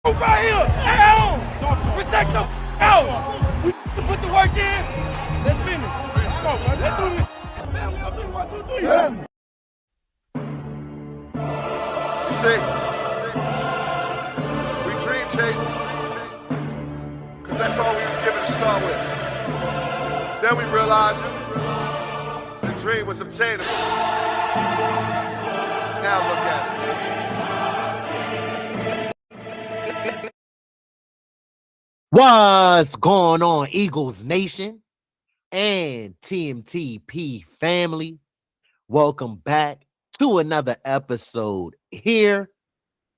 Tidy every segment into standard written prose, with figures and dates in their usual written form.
Right here, down. Protect them out. We put the work in. Let's finish. Come on, man. Let's do this. Family, I'll do 1, 2, 3. You see, we dream chase, because that's all we was given to start with. Then we realized the dream was obtainable. Now look at us. What's going on, Eagles Nation and TMTP family? Welcome back to another episode here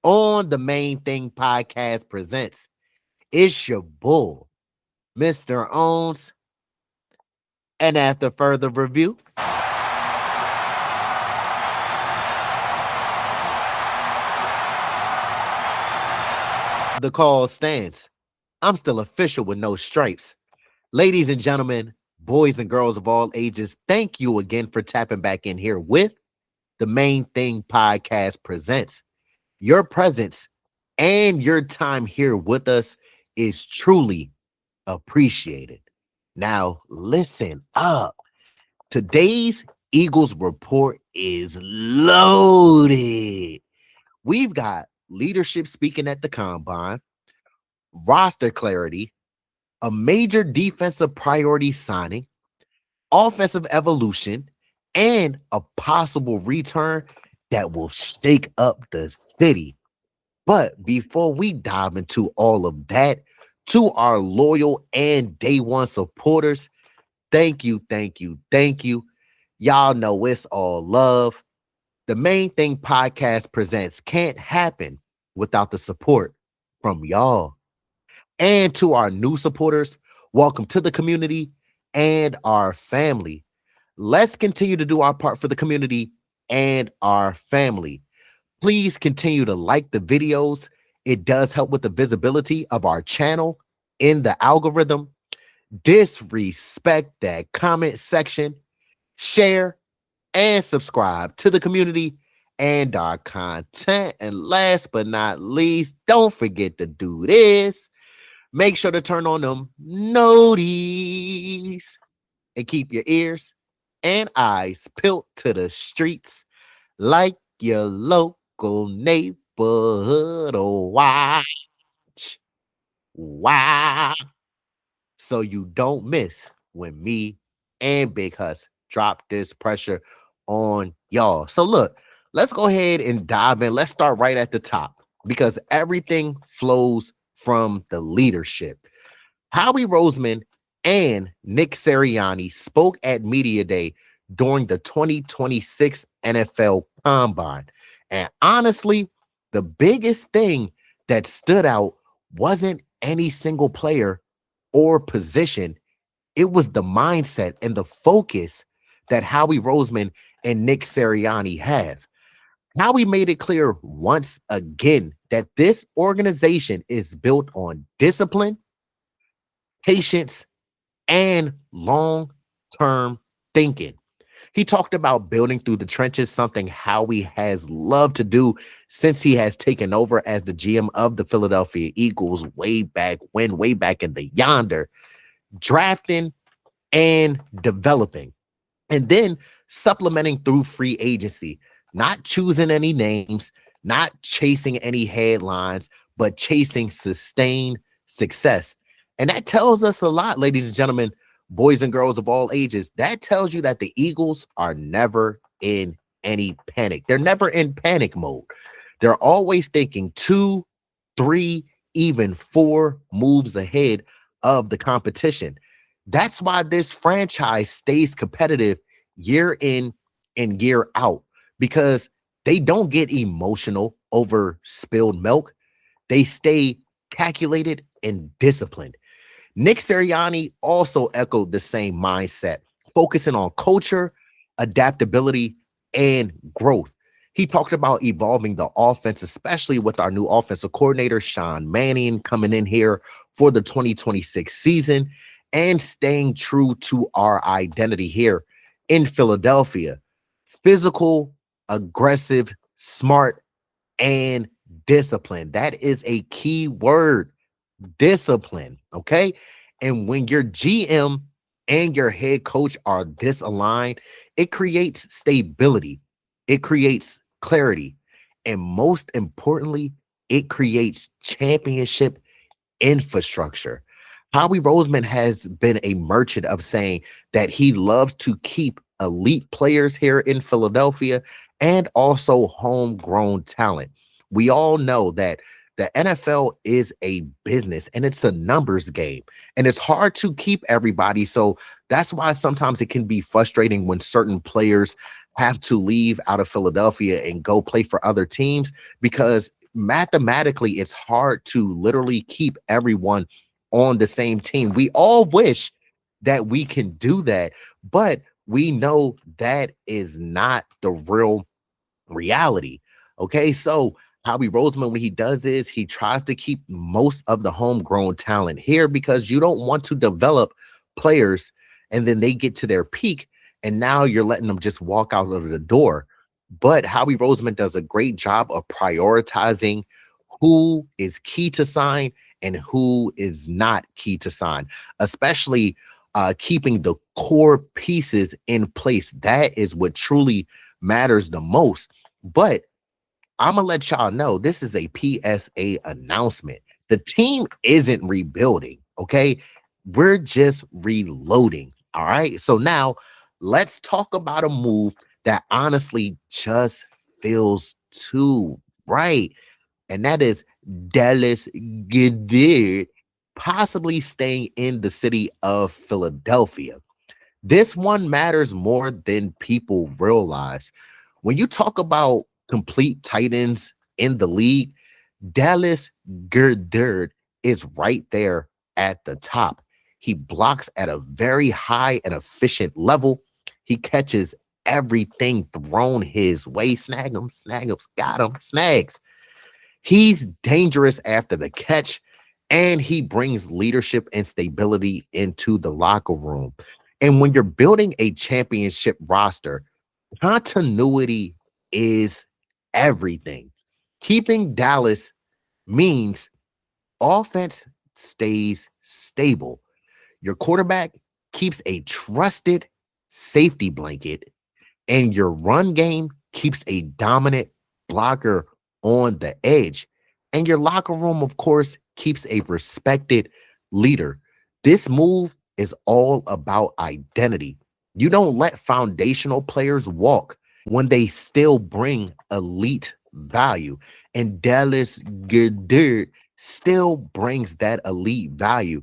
on the Main Thing Podcast Presents. It's your bull, Mr. Owens. And after further review, the call stands. I'm still official with no stripes. Ladies and gentlemen, boys and girls of all ages, thank you again for tapping back in here with the Main Thing Podcast Presents. Your presence and your time here with us is truly appreciated. Now, listen up. Today's Eagles report is loaded. We've got leadership speaking at the combine, roster clarity, a major defensive priority signing, offensive evolution, and a possible return that will shake up the city. But before we dive into all of that, to our loyal and day one supporters, thank you. Y'all know it's all love. The Main Thing Podcast Presents can't happen without the support from y'all. And to our new supporters, welcome to the community and our family. Let's continue to do our part for the community and our family. Please continue to like the videos. It does help with the visibility of our channel in the algorithm. Disrespect that comment section. Share and subscribe to the community and our content. And last but not least, don't forget to do this. Make sure to turn on them noties and keep your ears and eyes peeled to the streets like your local neighborhood watch. Wow. So you don't miss when me and Big Hus drop this pressure on y'all. So look, let's go ahead and dive in. Let's start right at the top because everything flows from the leadership. Howie Roseman and Nick Sirianni spoke at Media Day during the 2026 NFL Combine. And honestly, the biggest thing that stood out wasn't any single player or position. It was the mindset and the focus that Howie Roseman and Nick Sirianni have. Howie made it clear once again that this organization is built on discipline, patience, and long-term thinking. He talked about building through the trenches, something Howie has loved to do since he has taken over as the GM of the Philadelphia Eagles way back in the yonder, drafting and developing, and then supplementing through free agency, not choosing any names, not chasing any headlines, but chasing sustained success. And that tells us a lot, ladies and gentlemen, boys and girls of all ages. That tells you that the Eagles are never in any panic. They're never in panic mode. They're always thinking 2, 3, even 4 moves ahead of the competition. That's why this franchise stays competitive year in and year out, because they don't get emotional over spilled milk. They stay calculated and disciplined. Nick Sirianni also echoed the same mindset, focusing on culture, adaptability, and growth. He talked about evolving the offense, especially with our new offensive coordinator, Mannion, coming in here for the 2026 season and staying true to our identity here in Philadelphia. Physical, aggressive, smart, and discipline. That is a key word, discipline. Okay. And when your GM and your head coach are disaligned, it creates stability, it creates clarity, and most importantly, it creates championship infrastructure. Howie Roseman has been a merchant of saying that he loves to keep elite players here in Philadelphia and also homegrown talent. We all know that the NFL is a business and it's a numbers game, and it's hard to keep everybody. So that's why sometimes it can be frustrating when certain players have to leave out of Philadelphia and go play for other teams, because mathematically it's hard to literally keep everyone on the same team. We all wish that we can do that, but we know that is not the real reality. Okay, so Howie Roseman, when he does is he tries to keep most of the homegrown talent here, because you don't want to develop players and then they get to their peak and now you're letting them just walk out of the door. But Howie Roseman does a great job of prioritizing who is key to sign and who is not key to sign, especially keeping the core pieces in place. That is what truly matters the most. But I'm gonna let y'all know this is a PSA announcement. The team isn't rebuilding, okay? We're just reloading. All right. So now let's talk about a move that honestly just feels too right. And that is Dallas Goedert possibly staying in the city of Philadelphia. This one matters more than people realize. When you talk about complete tight ends in the league, Dallas Goedert is right there at the top. He blocks at a very high and efficient level. He catches everything thrown his way. Snag him, got him, snags. He's dangerous after the catch, and he brings leadership and stability into the locker room. And when you're building a championship roster, continuity is everything. Keeping Dallas means offense stays stable. Your quarterback keeps a trusted safety blanket, and your run game keeps a dominant blocker on the edge. And your locker room, of course, keeps a respected leader. This move is all about identity. You don't let foundational players walk when they still bring elite value. And Dallas Goedert still brings that elite value.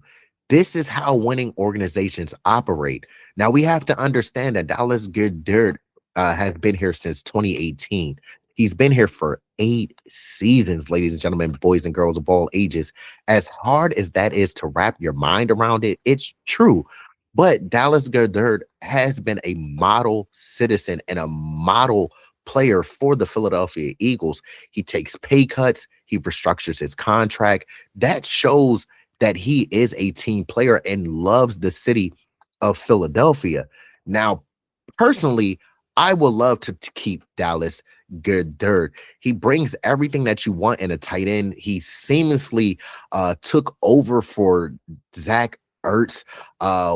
This is how winning organizations operate. Now, we have to understand that Dallas Goedert has been here since 2018. He's been here for 8 seasons, ladies and gentlemen, boys and girls of all ages. As hard as that is to wrap your mind around it, it's true. But Dallas Goedert has been a model citizen and a model player for the Philadelphia Eagles. He takes pay cuts, he restructures his contract. That shows that he is a team player and loves the city of Philadelphia. Now, personally, I would love to keep Dallas Goedert. He brings everything that you want in a tight end. He seamlessly took over for Zach Ertz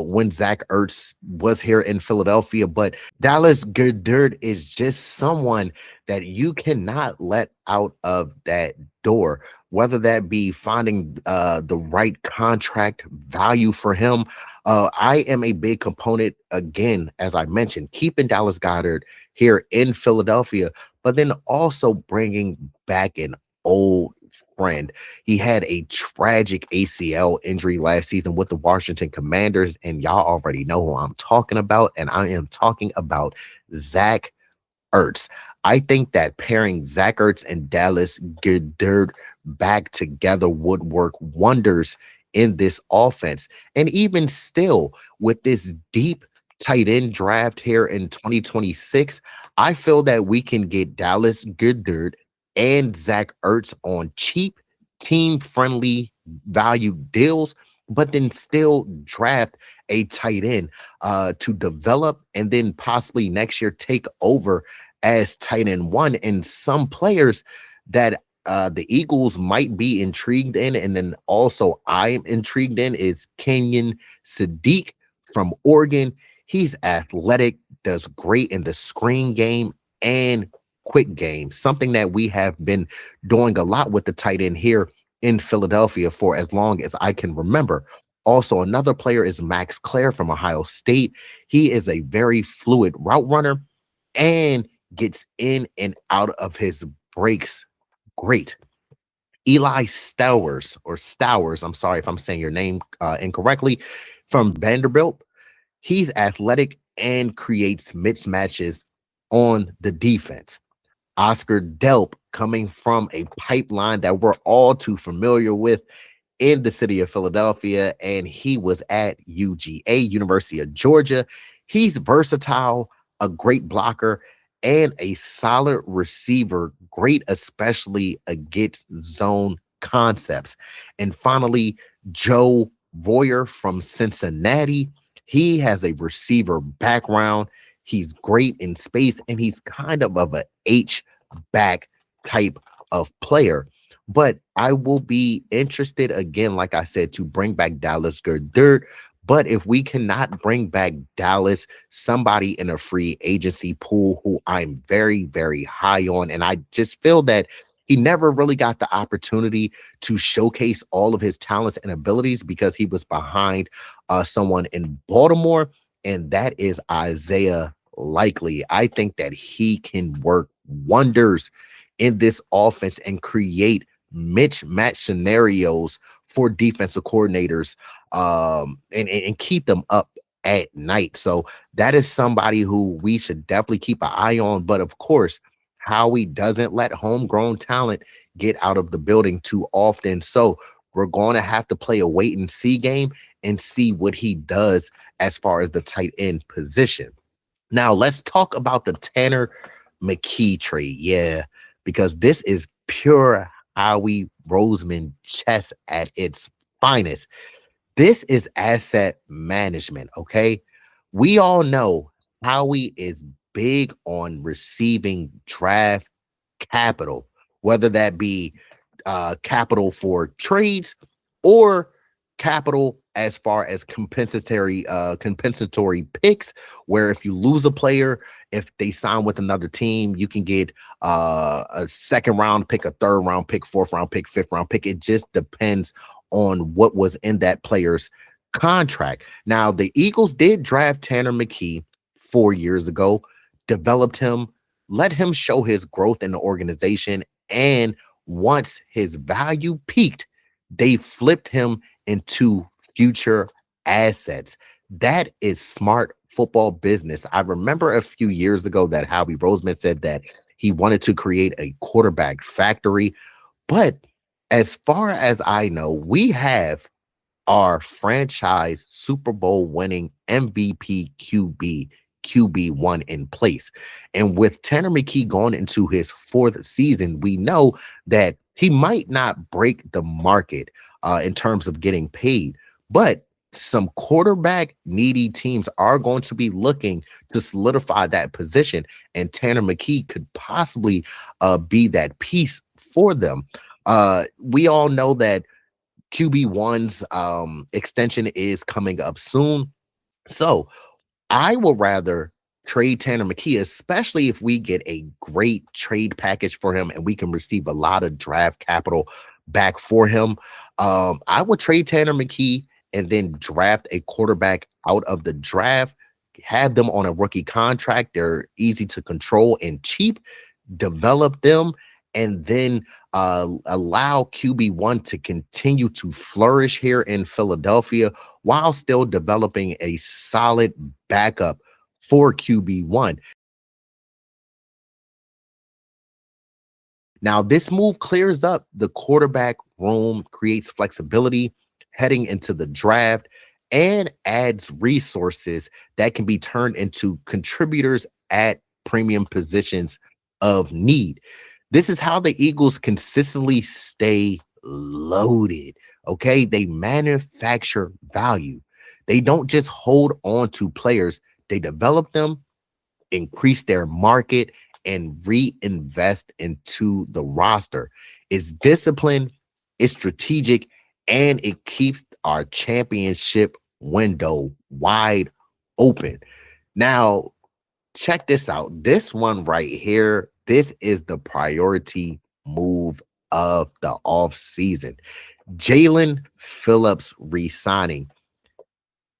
when Zach Ertz was here in Philadelphia. But Dallas Goedert is just someone that you cannot let out of that door, whether that be finding the right contract value for him. I am a big component, again, as I mentioned, keeping Dallas Goedert here in Philadelphia, but then also bringing back an old friend. He had a tragic ACL injury last season with the Washington Commanders, and y'all already know who I'm talking about, and I am talking about Zach Ertz. I think that pairing Zach Ertz and Dallas Goedert back together would work wonders in this offense. And even still, with this deep tight end draft here in 2026, I feel that we can get Dallas Goedert and Zach Ertz on cheap, team-friendly value deals, but then still draft a tight end to develop and then possibly next year take over as tight end one. And some players that the Eagles might be intrigued in, and then also I'm intrigued in, is Kenyon Sadiq from Oregon. He's athletic, does great in the screen game and quick game, something that we have been doing a lot with the tight end here in Philadelphia for as long as I can remember. Also, another player is Max Clare from Ohio State. He is a very fluid route runner and gets in and out of his breaks great. Eli Stowers, I'm sorry if I'm saying your name incorrectly, from Vanderbilt. He's athletic and creates mismatches on the defense. Oscar Delp, coming from a pipeline that we're all too familiar with in the city of Philadelphia, and he was at UGA, University of Georgia. He's versatile, a great blocker, and a solid receiver, great especially against zone concepts. And finally, Joe Royer from Cincinnati. He has a receiver background. He's great in space, and he's kind of a H-back type of player. But I will be interested again, like I said, to bring back Dallas Goedert. But if we cannot bring back Dallas, somebody in a free agency pool who I'm very, very high on, and I just feel that he never really got the opportunity to showcase all of his talents and abilities because he was behind someone in Baltimore, and that is Isaiah Likely. I think that he can work wonders in this offense and create mismatch scenarios for defensive coordinators and keep them up at night. So that is somebody who we should definitely keep an eye on. But of course, Howie doesn't let homegrown talent get out of the building too often. So we're going to have to play a wait and see game and see what he does as far as the tight end position. Now let's talk about the Tanner McKee trade. Yeah, because this is pure Howie Roseman chess at its finest. This is asset management, okay? We all know Howie is big on receiving draft capital, whether that be capital for trades or capital as far as compensatory picks, where if you lose a player, if they sign with another team, you can get a second round pick, a third round pick, fourth round pick, fifth round pick. It just depends on what was in that player's contract. Now, the Eagles did draft Tanner McKee 4 years ago, developed him, let him show his growth in the organization, and once his value peaked, they flipped him into future assets. That is smart football business. I remember a few years ago that Howie Roseman said that he wanted to create a quarterback factory. But as far as I know, we have our franchise Super Bowl winning MVP QB1 in place. And with Tanner McKee going into his fourth season, we know that he might not break the market in terms of getting paid, but some quarterback needy teams are going to be looking to solidify that position, and Tanner McKee could possibly be that piece for them. We all know that QB1's extension is coming up soon, so I will rather trade Tanner McKee, especially if we get a great trade package for him and we can receive a lot of draft capital back for him. I would trade Tanner McKee and then draft a quarterback out of the draft, have them on a rookie contract. They're easy to control and cheap, develop them, and then allow QB1 to continue to flourish here in Philadelphia while still developing a solid backup for QB1. Now, this move clears up the quarterback room, creates flexibility heading into the draft, and adds resources that can be turned into contributors at premium positions of need. This is how the Eagles consistently stay loaded. Okay, they manufacture value. They don't just hold on to players, they develop them, increase their market, and reinvest into the roster. It's disciplined, it's strategic, and it keeps our championship window wide open. Now, check this out. This one right here, this is the priority move of the offseason. Jaelan Phillips re-signing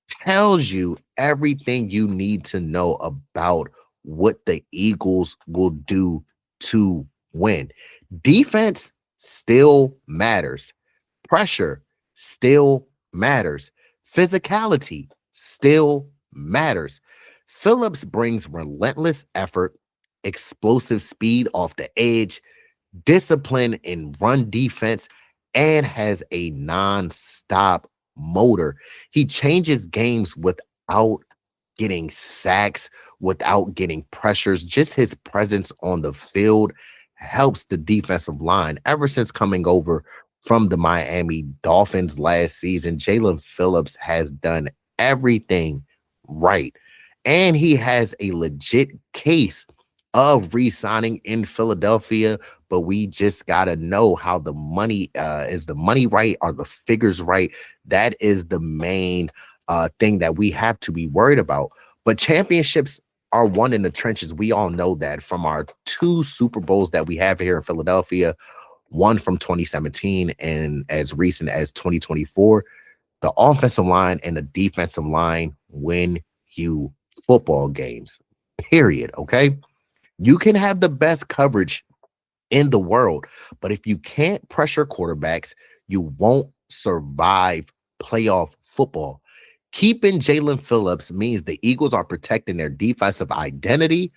tells you everything you need to know about what the Eagles will do to win. Defense still matters. Pressure still matters. Physicality still matters. Phillips brings relentless effort, explosive speed off the edge, discipline in run defense, and has a non-stop motor. He changes games without getting sacks, without getting pressures. Just his presence on the field helps the defensive line. Ever since coming over from the Miami Dolphins last season, Jaelan Phillips has done everything right. And he has a legit case of re-signing in Philadelphia, but we just got to know how the money is. The money right? Are the figures right? That is the main thing that we have to be worried about. But championships are won in the trenches. We all know that from our 2 Super Bowls that we have here in Philadelphia, one from 2017 and as recent as 2024. The offensive line and the defensive line win you football games, period. Okay. You can have the best coverage in the world, but if you can't pressure quarterbacks, you won't survive playoff football. Keeping Jaelan Phillips means the Eagles are protecting their defensive identity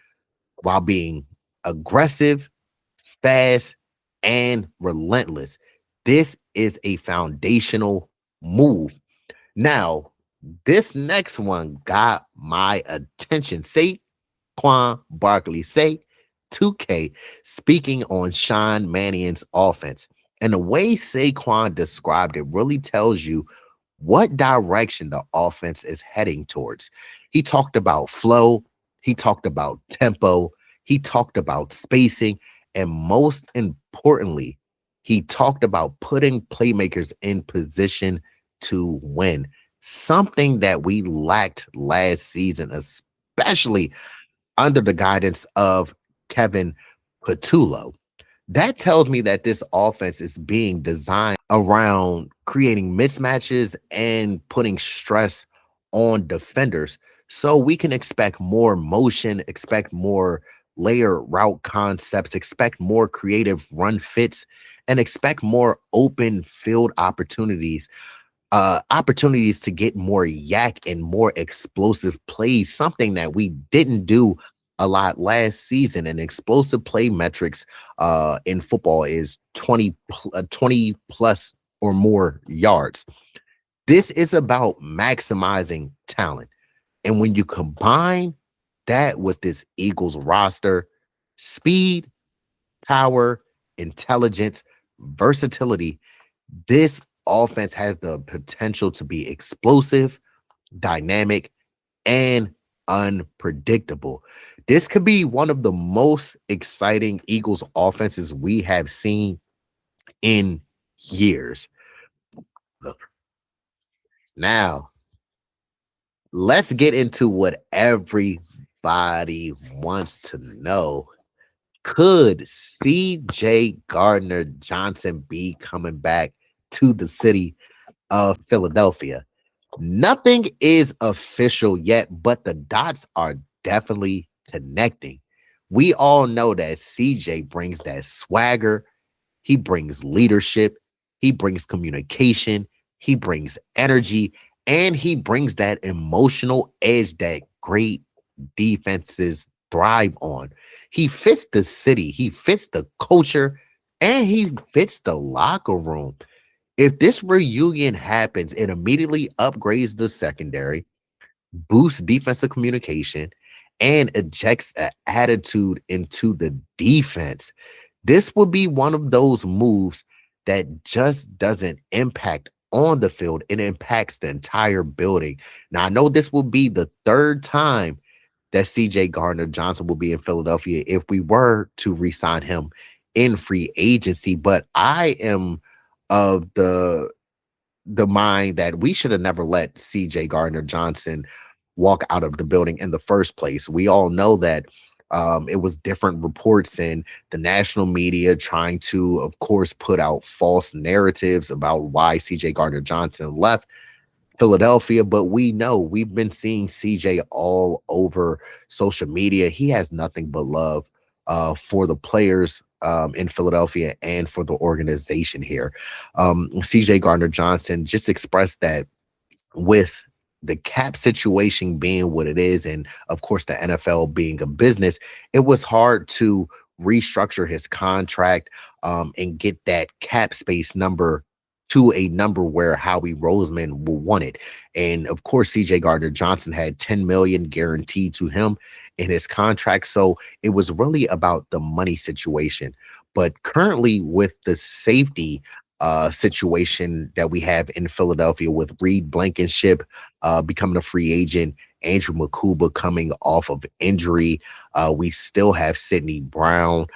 while being aggressive, fast, and relentless. This is a foundational move. Now, this next one got my attention. Saquon Barkley, 2K, speaking on Sean Mannion's offense. And the way Saquon described it really tells you what direction the offense is heading towards. He talked about flow, he talked about tempo, he talked about spacing, and most importantly, he talked about putting playmakers in position to win, something that we lacked last season, especially under the guidance of Kevin Patullo. That tells me that this offense is being designed around creating mismatches and putting stress on defenders. So we can expect more motion, expect more layer route concepts, expect more creative run fits, and expect more open field opportunities to get more yak and more explosive plays, something that we didn't do a lot last season. And explosive play metrics in football is 20 plus or more yards. This is about maximizing talent. And when you combine that with this Eagles roster, speed, power, intelligence, versatility, this offense has the potential to be explosive, dynamic, and unpredictable. This could be one of the most exciting Eagles offenses we have seen in years. Now, let's get into what everybody wants to know. Could CJ Gardner-Johnson be coming back to the city of Philadelphia? Nothing is official yet, but the dots are definitely connecting. We all know that CJ brings that swagger, he brings leadership, he brings communication, he brings energy, and he brings that emotional edge that great defenses thrive on. He fits the city, he fits the culture, and he fits the locker room. If this reunion happens, it immediately upgrades the secondary, boosts defensive communication, and injects an attitude into the defense. This would be one of those moves that just doesn't impact on the field, it impacts the entire building. Now, I know this will be the 3rd time that CJ Gardner-Johnson will be in Philadelphia if we were to re-sign him in free agency. But I am of the mind that we should have never let CJ Gardner-Johnson walk out of the building in the first place. We all know that it was different reports in the national media trying to, of course, put out false narratives about why CJ Gardner-Johnson left Philadelphia, but we know we've been seeing CJ all over social media. He has nothing but love for the players in Philadelphia and for the organization here. CJ Gardner-Johnson just expressed that with the cap situation being what it is, and of course the NFL being a business, it was hard to restructure his contract and get that cap space number to a number where Howie Roseman will want it. And of course, CJ Gardner-Johnson had 10 million guaranteed to him in his contract. So it was really about the money situation. But currently, with the safety situation that we have in Philadelphia with Reed Blankenship becoming a free agent, Andrew Makuba coming off of injury. We still have Sidney Brown.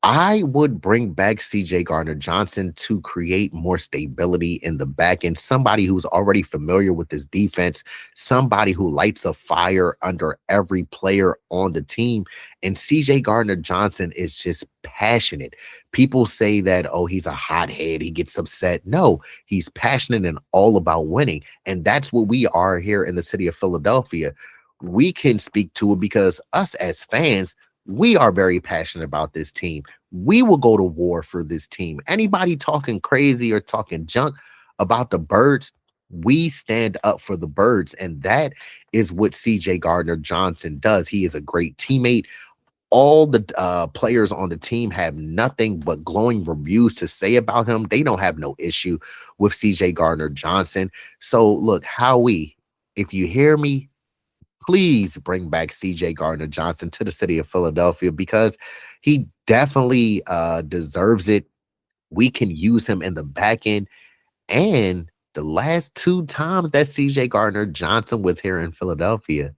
I would bring back CJ Gardner-Johnson to create more stability in the back end, somebody who's already familiar with this defense, somebody who lights a fire under every player on the team. And CJ Gardner-Johnson is just passionate. People say that, oh, he's a hothead, he gets upset. No, he's passionate and all about winning. And that's what we are here in the city of Philadelphia. We can speak to it because us as fans, we are very passionate about this team. We will go to war for this team. Anybody talking crazy or talking junk about the Birds, we stand up for the Birds. And that is what CJ Gardner-Johnson does. He is a great teammate. All the players on the team have nothing but glowing reviews to say about him. They don't have no issue with CJ Gardner-Johnson. So look, Howie, if you hear me, please bring back CJ Gardner-Johnson to the city of Philadelphia because he definitely deserves it. We can use him in the back end. And the last 2 times that CJ Gardner-Johnson was here in Philadelphia,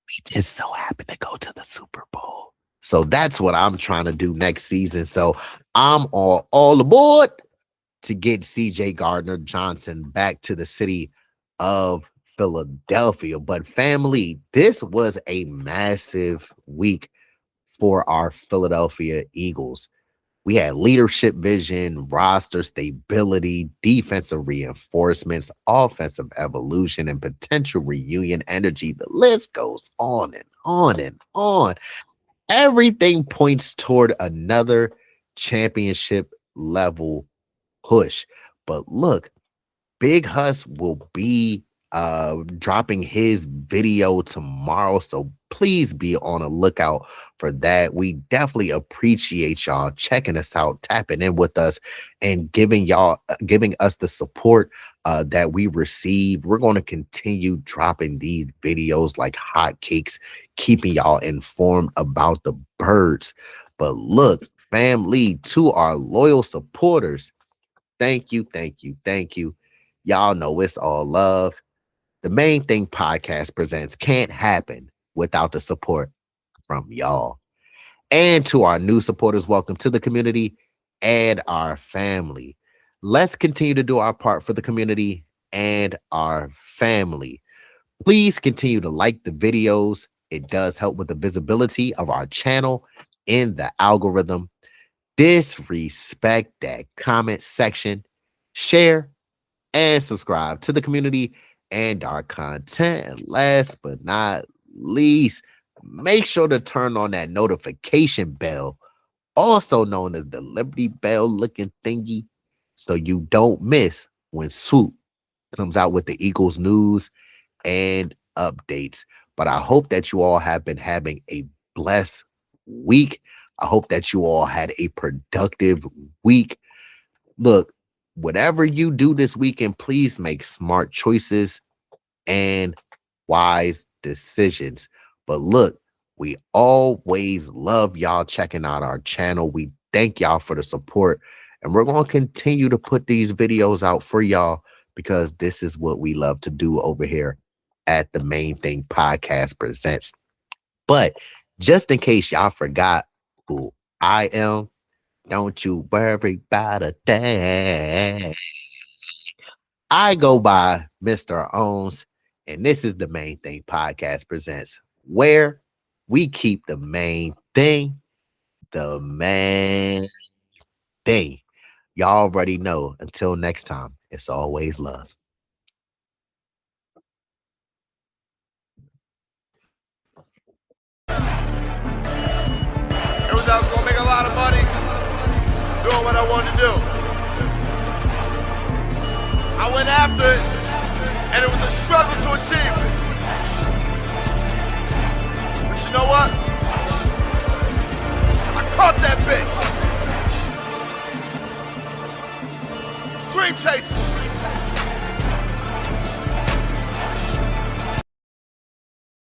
we just so happened to go to the Super Bowl. So that's what I'm trying to do next season. So I'm all aboard to get CJ Gardner-Johnson back to the city of Philadelphia. But family, this was a massive week for our Philadelphia Eagles. We had leadership vision, roster stability, defensive reinforcements, offensive evolution, and potential reunion energy. The list goes on and on and on. Everything points toward another championship level push. But look, Big Hus will be dropping his video tomorrow, so please be on a lookout for that. We definitely appreciate y'all checking us out, tapping in with us, and giving us the support that we receive. We're going to continue dropping these videos like hotcakes, keeping y'all informed about the Birds. But look, family, to our loyal supporters, thank you, thank you, thank you. Y'all know it's all love. The Main Thing Podcast Presents can't happen without the support from y'all. And to our new supporters, welcome to the community and our family. Let's continue to do our part for the community and our family. Please continue to like the videos. It does help with the visibility of our channel in the algorithm. Disrespect that comment section. Share and subscribe to the community and our content. And last but not least, make sure to turn on that notification bell, also known as the Liberty Bell looking thingy, so you don't miss when Swoop comes out with the Eagles news and updates. But I hope that you all have been having a blessed week. I hope that you all had a productive week. Look, whatever you do this weekend, please make smart choices and wise decisions. But look, we always love y'all checking out our channel. We thank y'all for the support, and we're going to continue to put these videos out for y'all because this is what we love to do over here at the Main Thing Podcast Presents. But just in case y'all forgot who I am. Don't you worry about a thing. I go by Mr. Owns, and this is the Main Thing Podcast presents, where we keep the main thing the main thing. Y'all already know. Until next time, it's always love. It was I was gonna make a lot of money doing what I wanted to do. I went after it, and it was a struggle to achieve it. But you know what? I caught that bitch. Dream chasing.